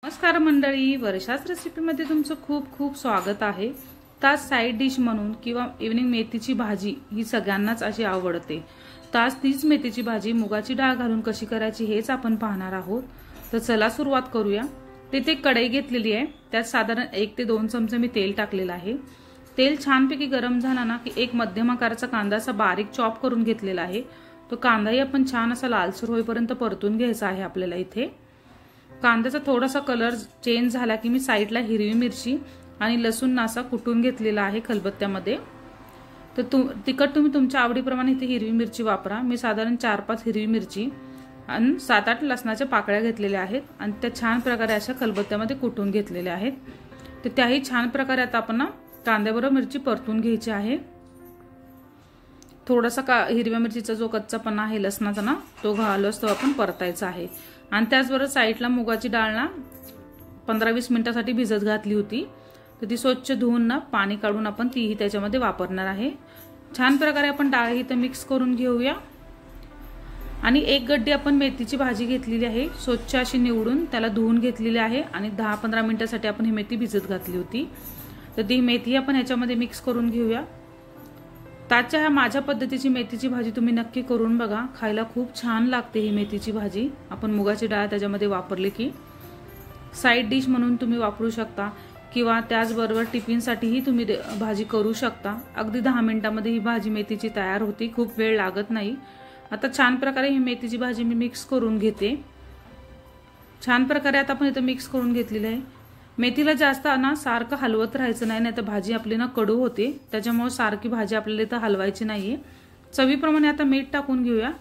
नमस्कार मंडळी, वर्षाच रेसिपीमध्ये तुमचं खूप खूप स्वागत आहे। तास साइड डिश म्हणून किंवा इव्हनिंग मेथीची भाजी ही सगळ्यांनाच अशी आवडते। तास तीच मेथीची भाजी मुगाची डाळ घालून कशी करायची हेच आपण पाहणार आहोत। तर चला सुरुवात करूया। तिथे कढई घेतलेली आहे, त्यात साधारण 1 ते 2 चमचे मी तेल टाकलेलं आहे। तेल छानपैकी गरम झाला ना की एक मध्यम आकाराचा कांदा असा बारीक चॉप करून घेतलेला आहे। तो कांदाही आपण छान असा लालसर होईपर्यंत परतून घ्यायचा आहे। आपल्याला इथे कांद्याचा थोडासा कलर चेंज झाला की मी साइडला हिरवी मिरची आणि लसूण असा कुटून घेतलेला आहे खलबत्त्यामध्ये। तर तिखट तुम्ही तुमच्या आवडीप्रमाणे इथे हिरवी मिरची वापरा। मी साधारण 4-5 हिरवी मिरची आणि 7-8 लसणाच्या पाकळ्या घेतलेल्या आहेत आणि त्या छान प्रकारे अशा खलबत्त्यामध्ये कुटून घेतलेल्या आहेत। तर त्याही छान प्रकारे आता आपण कांद्याबरोबर मिरची परतून घ्यायची आहे। थोडासा हिरव्या मिरचीचा जो कच्चापणा आहे लसणाचा ना तो घालूस तो आपण परतायचा आहे। आणि त्याचबरोबर साइडला मुगाची डाळ ना 15-20 मिनिटांसाठी भिजत घातली होती। तर ती स्वच्छ धुवून ना पाणी काढून आपण तीही त्याच्यामध्ये वापरणार आहे। छान प्रकारे आपण डाळ इथे मिक्स करून घेऊया। आणि एक गड्डी आपण मेथीची भाजी घेतलेली आहे, स्वच्छ अशी निवडून त्याला धुवून घेतलेली आहे आणि 10-15 मिनिटांसाठी आपण ही मेथी भिजत घातली होती। तर ती मेथी आपण ह्याच्यामध्ये मिक्स करून घेऊया। ताच्या ह्या माझ्या पद्धतीची मेथीची भाजी तुम्ही नक्की करून बघा, खायला खूप छान लागते ही मेथीची भाजी। आपण मुगाची डाळ त्याच्यामध्ये वापरली की साइड डिश म्हणून तुम्ही वापरू शकता किंवा त्याचबरोबर टिफिनसाठीही तुम्ही भाजी करू शकता। अगदी 10 मिनिटांमध्ये ही भाजी मेथीची तयार होती, खूप वेळ लागत नाही। आता छान प्रकारे ही मेथीची भाजी मी मिक्स करून घेते। छान प्रकारे आता आपण इथे मिक्स करून घेतलेली आहे। मेथीला जास्त ना सारखं हलवत राहायचं नाही, नाहीतर भाजी आपली ना कडू होते। त्याच्यामुळे सारखी भाजी आपल्याला इथं हलवायची नाहीये। चवीप्रमाणे आता मीठ टाकून घेऊया।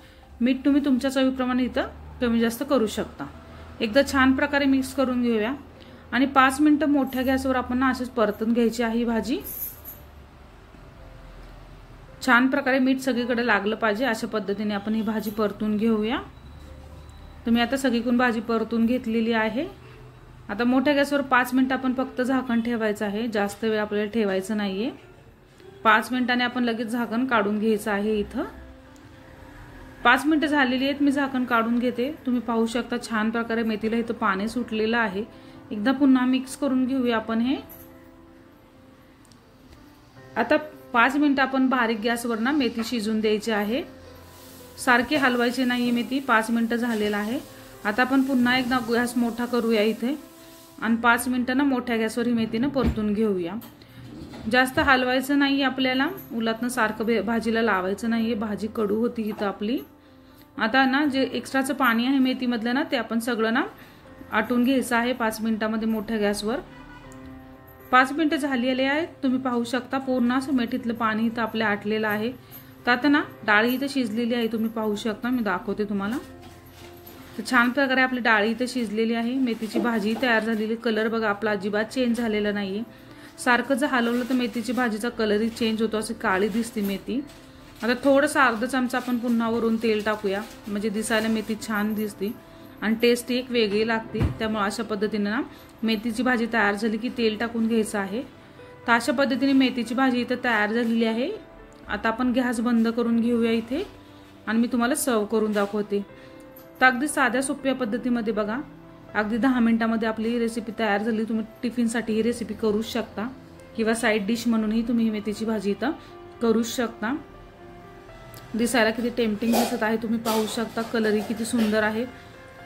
मीठ तुम्ही तुमच्या चवीप्रमाणे इथं कमी जास्त करू शकता। एकदा छान प्रकारे मिक्स करून घेऊया आणि 5 मिनिटं मोठ्या गॅसवर आपण ना अशीच परतून घ्यायची आहे ही भाजी। छान प्रकारे मीठ सगळीकडे लागलं पाहिजे अशा पद्धतीने आपण ही भाजी परतून घेऊया। तुम्ही आता सगळीकडून भाजी परतून घेतलेली आहे। आता मोठ्या गॅसवर 5 मिनिटं आपण फक्त झाकण ठेवायचं आहे, जास्त वेळ आपल्याला ठेवायचं नाहीये। 5 मिनिटांनी आपण लगेच झाकण काढून घ्यायचं आहे। इथं 5 मिनिटं झालेली आहेत, मी झाकण काढून घेते। तुम्ही पाहू शकता छान प्रकारे मेथीला इथं पाणी सुटलेलं आहे। एकदा पुन्हा मिक्स करून घेऊया आपण हे। आता 5 मिनिटं आपण बारीक गॅसवर ना मेथी शिजून द्यायची आहे, सारखी हलवायची नाही मेथी। 5 मिनिटं झालेलं आहे। आता आपण पुन्हा एकदा गॅस मोठा करूया इथे आणि 5 मिनिटं ना मोठ्या गॅसवर ही मेथीनं परतून घेऊया। जास्त हलवायचं नाही आपल्याला, उलटनं सारखं भाजीला लावायचं नाहीये, भाजी कडू होती इथं आपली। आता ना जे एक्स्ट्राचं पाणी आहे मेथीमधलं ना ते आपण सगळं ना आटून घ्यायचं आहे 5 मिनिटांमध्ये मोठ्या गॅसवर। 5 मिनिटं झालेली आहेत, तुम्ही पाहू शकता पूर्ण असं मेथीतलं पाणी इथं आपल्या आटलेलं आहे। तर आता ना डाळी इथं शिजलेली आहे, तुम्ही पाहू शकता, मी दाखवते तुम्हाला। तर छान प्रकारे आपली डाळी इथे शिजलेली आहे, मेथीची भाजी तयार झालेली। कलर बघा आपला अजिबात चेंज झालेला नाहीये। सारखं जर हलवलं तर मेथीची भाजीचा कलरही चेंज होतो, अशी काळी दिसते मेथी। आता थोडंसं अर्धा चमचा आपण पुन्हा वरून तेल टाकूया, म्हणजे दिसायला मेथी छान दिसते आणि टेस्ट एक वेगळी लागते। त्यामुळे अशा पद्धतीने ना मेथीची भाजी तयार झाली की तेल टाकून घ्यायचं आहे। तर अशा पद्धतीने मेथीची भाजी इथं तयार झालेली आहे। आता आपण गॅस बंद करून घेऊया इथे आणि मी तुम्हाला सर्व करून दाखवते। तर अगदी साध्या सोप्या पद्धतीमध्ये बघा, अगदी 10 मिनिटांमध्ये आपली रेसिपी तयार झाली। तुम्ही टिफिनसाठी ही रेसिपी करू शकता किंवा साइड डिश म्हणूनही तुम्ही मेथीची भाजी इथं करू शकता। दिसायला किती टेम्पटिंग दिसत आहे, तुम्ही पाहू शकता। कलरही किती सुंदर आहे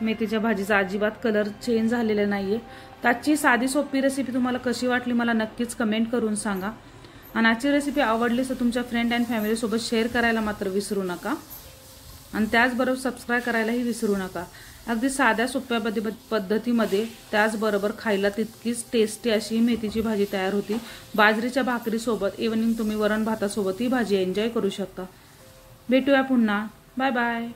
मेथीच्या भाजीचा, अजिबात कलर चेंज झालेला नाहीये। तर आजची साधी सोपी रेसिपी तुम्हाला कशी वाटली मला नक्कीच कमेंट करून सांगा। आणि आजची रेसिपी आवडली तर तुमच्या फ्रेंड अँड फॅमिली सोबत शेअर करायला मात्र विसरू नका आणि त्याचबरोबर सबस्क्राइब करायलाही विसरू नका। अगदी साध्या सोप्या पद्धतीमध्ये त्याचबरोबर खायला तितकीच टेस्टी अशी मेथीची भाजी तयार होती। बाजरीच्या भाकरीसोबत इव्हनिंग तुम्ही वरण भातासोबत ही भाजी एन्जॉय करू शकता। भेटूया पुन्हा, बाय बाय।